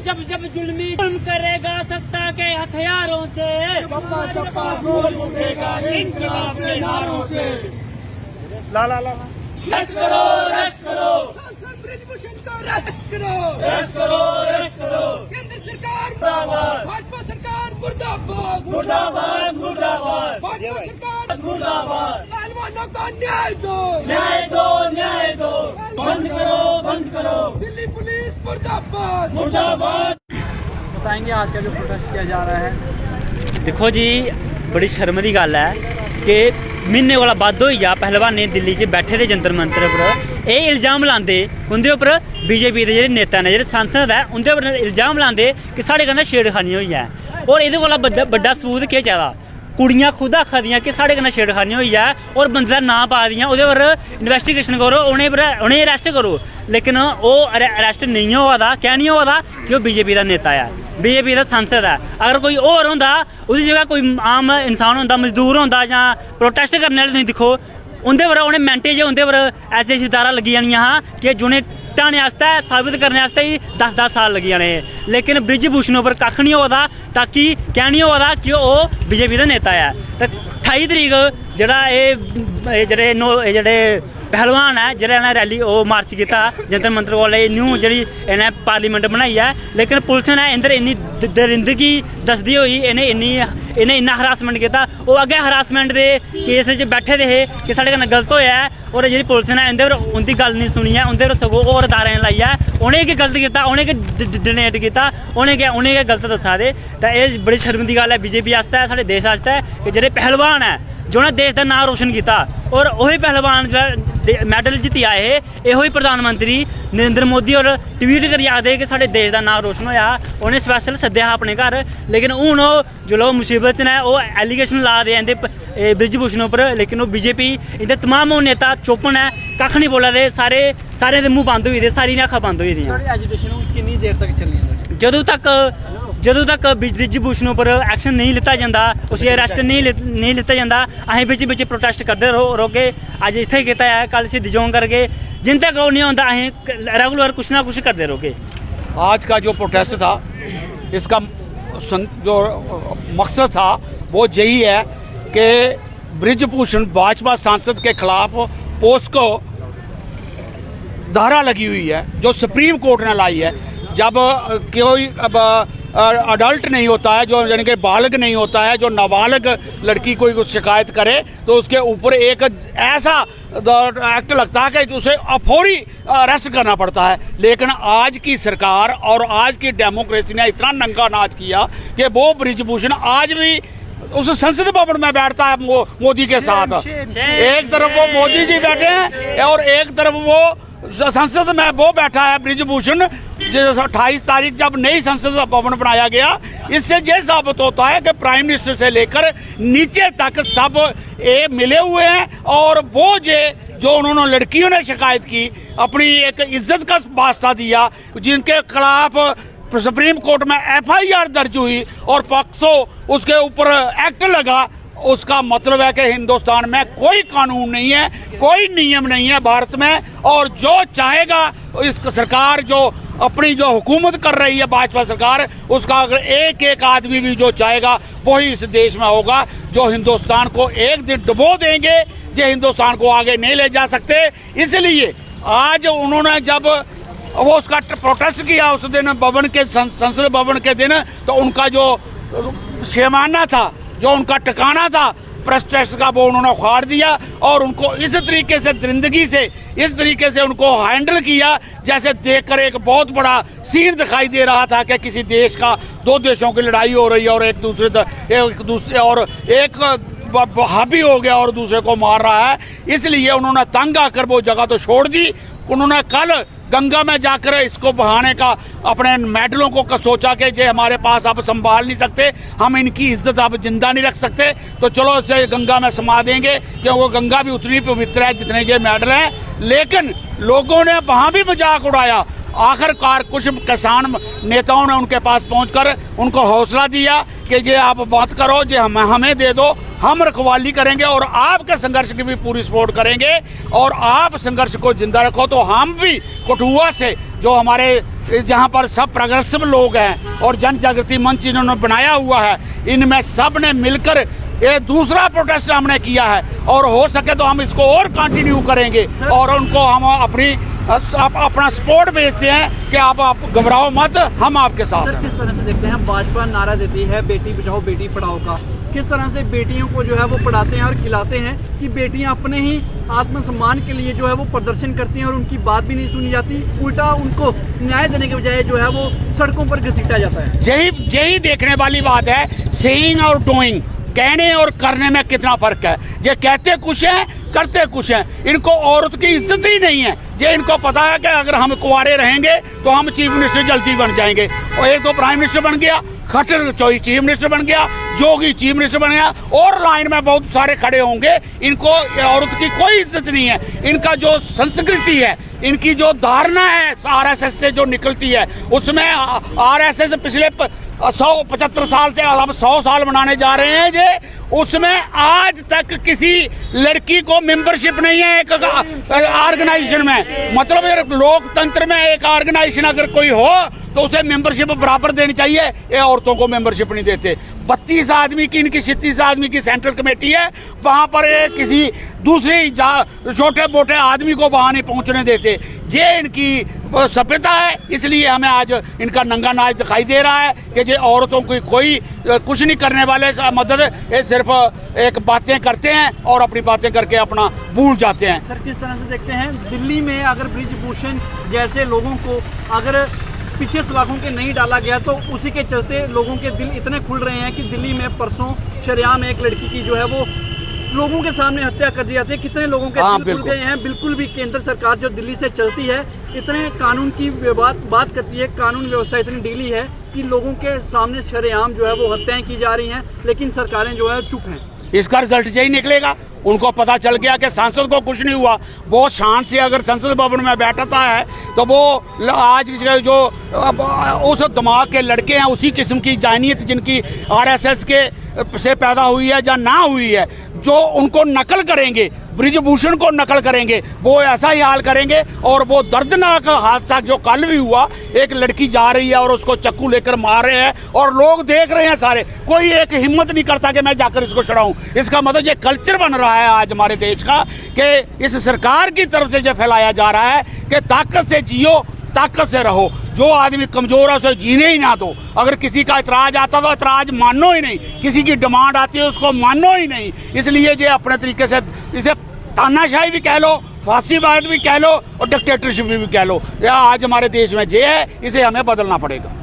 जब जब जुल्मी जुल्म करेगा सत्ता के हथियारों से, चप्पा चप्पा बोल उठेगा इंकलाब के नारों से। ला ला ला रेस्ट करो, रेस्ट करो, सांसद ब्रिजभूषण को रेस्ट करो, रेस्ट करो, रेस्ट करो। केंद्र सरकार मुर्दाबाद, भाजपा सरकार मुर्दाबाद, मुर्दाबाद, मुर्दाबाद, भाजपा सरकार मुर्दाबाद। पहलवानों को न्याय दो, न्याय दो, न्याय दो। बंद करो, बंद करो। दिल्ली पुलिस मुर्दाबाद, मुर्दाबाद। बताएंगे आज का जो प्रोटेस्ट किया जा रहा है। देखो जी, बड़ी शर्म की गल है कि महीने कोला बद्ध होई जा पहलवान ने दिल्ली च बैठे दे जंतर मंतर पर ये इल्जाम लाते उनके उपर बीजेपी के जो नेता ने जो सांसद है उनके उपर इल्जाम लाते कि साढ़े कन्नै छेड़खानी होई है। और ये बड़ा सबूत केह् चाहिदा? कुड़ियां खुद आखा दियां कि साढ़े कन्नै छेड़खानी होई है और बंदे दा नां पा दियां, ओह्दे पर इन्वेस्टिगेशन करो, उ'नें अरेस्ट करो। लेकिन ओह् अरेस्ट नहीं होआ दा। क्या नहीं होआ दा? कि ओह् बीजेपी का नेता है, बीजेपी का सांसद है। अगर कोई होर होंदा, उसदी जगह कोई आम इंसान होंदा, मजदूर होंदा जां प्रोटेस्ट करने आह्ले, तुसीं दिक्खो उं'दे पर उ'नें मैंटे च उं'दे पर ऐसी धारां लग्गी जानियां हां कि जि'नें ढाने आस्तै साबित करने आस्तै ही 10-10 साल लग्गी जाने हे। लेकिन ब्रिजभूषण उप्पर कक्ख नहीं होआ दा, ताकि क्या नहीं होआ दा कि ओह् बीजेपी का नेता है। ते 28 तरीक जेह्ड़े पहलवान है जेह्ड़ा इ'नें रैली मार्च कीता जंतर मंतर कोल न्यू जेह्ड़ी इ'नें पार्लीमेंट बनाई है, लेकिन पुलिस ने इंदर इन्नी दरिंदगी दसदी होई इ'नें इन्ना हरासमेंट किया। ओह् अग्गें हरासमेंट के केस च बैठे दे हे कि साढ़े कन्नै गलत होया है, और जी पुलिस ने इंदे पर उं'दी गल नहीं सुनी है, उं'दे पर सगों होर दारें लाइयै उ'नें गै गलत कीता, उ'नें गै डोनेट कीता, उ'नें गै गलत दस्सा दे। ते एह् बड़ी शर्म दी गल्ल है बीजेपी आस्तै, साढ़े देश आस्तै कि जेह्ड़े पहलवान है जि'नें देश का नाम रोशन किया, और वही पहलवान मैडल जित्ती आए हे, इहो ही प्रधानमंत्री नरेंद्र मोदी और ट्वीट करियै आखदे कि साढ़े देश का नाम रोशन होया, उ'नें स्पैशल सद्देआ अपने घर। लेकिन हून ओह् जो लोग मुसीबत च न ओह् एलीगेशन ला दे इंदे ब्रिजभूषण उप्पर, लेकिन ओह् बीजेपी इंदे तमाम ओह् नेता चुप न, कक्ख नहीं बोला दे, सारे दे मुंह बंद होई दे, सारी अक्खां बंद होई दियां। एजुकेशन कितनी देर तक चलनी? जदों तक ब्रिजभूषण उप्पर एक्शन नहीं लिता जाता, उसी अरेस्ट नहीं लिता जाता, असें बिच प्रोटेस्ट करते रहोगे। अज इत्थे कीता है, कल शहीदी चौक करगे, जिन तक वो नहीं होता असें रेगुलर कुछ ना कुछ करते रहोगे। आज का जो प्रोटेस्ट था, इसका जो मकसद था वो यही है कि ब्रिजभूषण भाजपा सांसद के खिलाफ पोस्को धारा लगी हुई है जो सुप्रीम कोर्ट ने लाई है। जब कोई अडल्ट नहीं होता है, जो यानी कि बालग नहीं होता है, जो नाबालग लड़की कोई कुछ शिकायत करे तो उसके ऊपर एक ऐसा एक्ट लगता है कि उसे फौरी अरेस्ट करना पड़ता है। लेकिन आज की सरकार और आज की डेमोक्रेसी ने इतना नंगा नाच किया कि वो ब्रिजभूषण आज भी उस संसद भवन में बैठता है मोदी के साथ। एक तरफ वो मोदी जी बैठे हैं और एक तरफ वो संसद में वो बैठा है ब्रिजभूषण। 28 तारीख जब नई संसद भवन बनाया गया, इससे ये साबित होता है कि प्राइम मिनिस्टर से लेकर नीचे तक सब मिले हुए हैं। और वो जो उन्होंने लड़कियों ने शिकायत की, अपनी एक इज्जत का वास्ता दिया, जिनके खिलाफ सुप्रीम कोर्ट में FIR दर्ज हुई और पॉक्सो उसके ऊपर एक्ट लगा, उसका मतलब है कि हिंदुस्तान में कोई कानून नहीं है, कोई नियम नहीं है भारत में। और जो चाहेगा इस सरकार जो अपनी जो हुकूमत कर रही है भाजपा सरकार, उसका अगर एक आदमी भी जो चाहेगा वही इस देश में होगा, जो हिंदुस्तान को एक दिन डुबो देंगे, जो हिंदुस्तान को आगे नहीं ले जा सकते। इसलिए आज उन्होंने जब वो उसका प्रोटेस्ट किया उस दिन भवन के संसद भवन के दिन, तो उनका जो शेमाना था, जो उनका ठिकाना था प्रेस का, वो उन्होंने उखाड़ दिया और उनको इस तरीके से दरिंदगी से, इस तरीके से उनको हैंडल किया जैसे देखकर एक बहुत बड़ा सीन दिखाई दे रहा था कि किसी देश का, दो देशों की लड़ाई हो रही है और एक दूसरे और एक हावी हो गया और दूसरे को मार रहा है। इसलिए उन्होंने तंग आकर वो जगह तो छोड़ दी। उन्होंने कल गंगा में जाकर इसको बहाने का अपने मेडलों को सोचा कि जे हमारे पास अब संभाल नहीं सकते, हम इनकी इज्जत अब जिंदा नहीं रख सकते, तो चलो इसे गंगा में समा देंगे, क्योंकि गंगा भी उतनी पवित्र है जितने ये मेडल हैं। लेकिन लोगों ने वहाँ भी मजाक उड़ाया। आखिरकार कुछ किसान नेताओं ने उनके पास पहुंचकर उनको हौसला दिया कि ये आप बात करो, जे हमें दे दो, हम रखवाली करेंगे और आपके संघर्ष की भी पूरी सपोर्ट करेंगे और आप संघर्ष को जिंदा रखो। तो हम भी कठुआ से जो हमारे जहाँ पर सब प्रोग्रेसिव लोग हैं और जन जागृति मंच इन्होंने बनाया हुआ है, इनमें सब ने मिलकर ये दूसरा प्रोटेस्ट हमने किया है और हो सके तो हम इसको और कंटिन्यू करेंगे और उनको हम अपना सपोर्ट भेजते हैं कि आप घबराओ मत, हम आपके साथ सर, हैं। किस तरह से देखते हैं भाजपा नारा देती है बेटी बचाओ बेटी पढ़ाओ का, किस तरह से बेटियों को जो है वो पढ़ाते हैं और खिलाते हैं कि बेटियां अपने ही आत्मसम्मान के लिए जो है वो प्रदर्शन करती हैं और उनकी बात भी नहीं सुनी जाती, उल्टा उनको न्याय देने के बजाय जो है वो सड़कों पर घसीटा जाता है। यही देखने वाली बात है, सेइंग और डूइंग, कहने और करने में कितना फर्क है। ये कहते कुछ हैं, करते कुछ हैं। इनको औरत की इज्जत ही नहीं है। ये इनको पता है कि अगर हम कुंवारे रहेंगे तो हम चीफ मिनिस्टर जल्दी बन जाएंगे, और एक तो प्राइम मिनिस्टर बन गया, खट्टर चीफ मिनिस्टर बन गया, जोगी चीफ मिनिस्टर बन गया, और लाइन में बहुत सारे खड़े होंगे। इनको औरत की कोई इज्जत नहीं है। इनका जो संस्कृति है, इनकी जो धारणा है आरएसएस से जो निकलती है, उसमें आरएसएस पिछले 175 साल से अब 100 साल मनाने जा रहे हैं जे, उसमें आज तक किसी लड़की को मेंबरशिप नहीं है एक ऑर्गेनाइजेशन में। मतलब लोकतंत्र में एक ऑर्गेनाइजेशन अगर कोई हो तो उसे मेंबरशिप बराबर देनी चाहिए। ये औरतों को मेंबरशिप नहीं देते। 32 आदमी की, इनकी 36 आदमी की सेंट्रल कमेटी है, वहां पर किसी दूसरे छोटे मोटे आदमी को वहां नहीं पहुंचने देते। ये इनकी सभ्यता है, इसलिए हमें आज इनका नंगा नाच दिखाई दे रहा है कि ये औरतों की कोई कुछ नहीं करने वाले मदद, ये सिर्फ एक बातें करते हैं और अपनी बातें करके अपना भूल जाते हैं। सर, किस तरह से देखते हैं दिल्ली में अगर ब्रिजभूषण जैसे लोगों को अगर पीछे सलाखों के नहीं डाला गया तो उसी के चलते लोगों के दिल इतने खुल रहे हैं कि दिल्ली में परसों शरेआम एक लड़की की जो है वो लोगों के सामने हत्या कर दी जाती है। कितने लोगों के दिल खुल गए हैं। बिल्कुल भी केंद्र सरकार जो दिल्ली से चलती है इतने कानून की बात करती है, कानून व्यवस्था इतनी ढीली है कि लोगों के सामने शरेआम जो है वो हत्याएं की जा रही हैं, लेकिन सरकारें जो है चुप हैं। इसका रिजल्ट यही निकलेगा। उनको पता चल गया कि सांसद को कुछ नहीं हुआ। बहुत शान से अगर संसद भवन में बैठता है तो वो आज जो उस दिमाग के लड़के हैं, उसी किस्म की जानियत जिनकी आरएसएस के से पैदा हुई है या ना हुई है, जो उनको नकल करेंगे, ब्रिजभूषण को नकल करेंगे, वो ऐसा ही हाल करेंगे। और वो दर्दनाक हादसा जो कल भी हुआ, एक लड़की जा रही है और उसको चक्कू लेकर मार रहे हैं और लोग देख रहे हैं सारे, कोई एक हिम्मत नहीं करता कि मैं जाकर इसको छुड़ाऊं। इसका मतलब ये कल्चर बन रहा है आज हमारे देश का कि इस सरकार की तरफ से जो फैलाया जा रहा है कि ताकत से जियो, ताकत से रहो। जो आदमी कमजोर है उसे जीने ही ना दो। अगर किसी का इतराज आता तो इतराज मानो ही नहीं, किसी की डिमांड आती है उसको मानो ही नहीं। इसलिए ये अपने तरीके से इसे तानाशाही भी कह लो, फांसीवाद भी कह लो और डिक्टेटरशिप भी कह लो, यह आज हमारे देश में जे है, इसे हमें बदलना पड़ेगा।